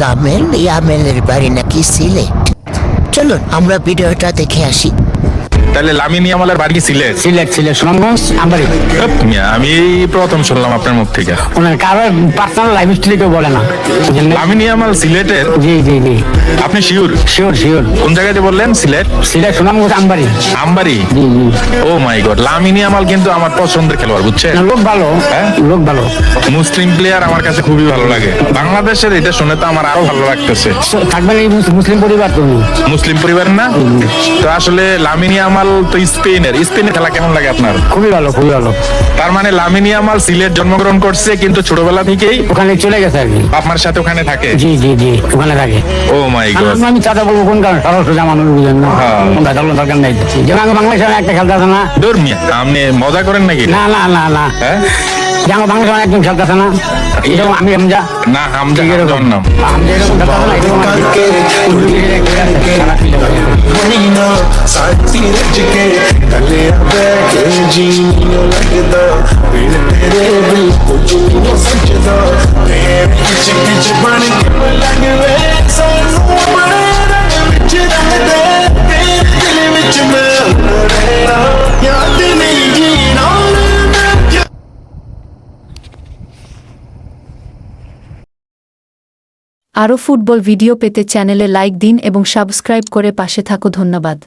ইয়ামেলের বাড়ি নাকি সিলেট। চলুন আমরা ভিডিওটা দেখে আসি। তাহলে লামিন ইয়ামালের বাড়ি সিলেট? সিলেট সুনামগঞ্জ আমবাড়ি। আমি এই প্রথম শুনলাম আপনার মুখ থেকে। ওনার কারো পার্সোনাল লাইফ হিস্ট্রি কেউ বলে না। লামিন ইয়ামাল সিলেটের? জি জি জি। আপনি শিওর? শিওর। কোন জায়গায় যে বললেন? সিলেট সুনামগঞ্জ আমবাড়ি। আমবাড়ি? জি জি। ও মাই গড, লামিন ইয়ামাল কিন্তু আমার পছন্দের খেলোয়াড়, বুঝছেন? লোক ভালো, লোক ভালো। মুসলিম প্লেয়ার আমার কাছে খুবই ভালো লাগে। বাংলাদেশের এটা শুনে তো আমার আরো ভালো লাগতেছে। থাকবেন এই মুসলিম পরিবার তো? মুসলিম পরিবার না তো আসলে। লামিন ইয়ামাল তো স্পেনের খেলা কেমন লাগে আপনার? খুবই ভালো। তার মানে লামিন ইয়ামাল সিলেট জন্মগ্রহণ করছে কিন্তু ছোটবেলা থেকেই ওখানে চলে গেছে আর কি। আপনার সাথে ওখানে থাকে? জি ওখানে থাকে। ও মাই গড। আমি চাচা বলবো কোন কারণ, সরল সোজা মানুষ বুঝেন না, দরকার নেই। যেমন বাংলাদেশে একটা খেলতে আছে না। দূর মিয়া, আপনি মজা করেন নাকি? না। হ্যাঁ, যেমন বাংলাদেশে একজন খেলতে আছে না, এরকম আমি হামজা। না হামজা এরকম নাম। হামজা এরকম খেলতে আছে না, এরকম साथी रज के कले बैठे जीनियों लगदा बिन तेरे बिल्कुल नहीं सजदा मेरे किच किच बन के लगवे सानू बड़े रंग विच रंगदे तेरे दिल विच मैं रहना याद नहीं जीना। আরও ফুটবল ভিডিও পেতে চ্যানেলে লাইক দিন এবং সাবস্ক্রাইব করে পাশে থাকো। ধন্যবাদ।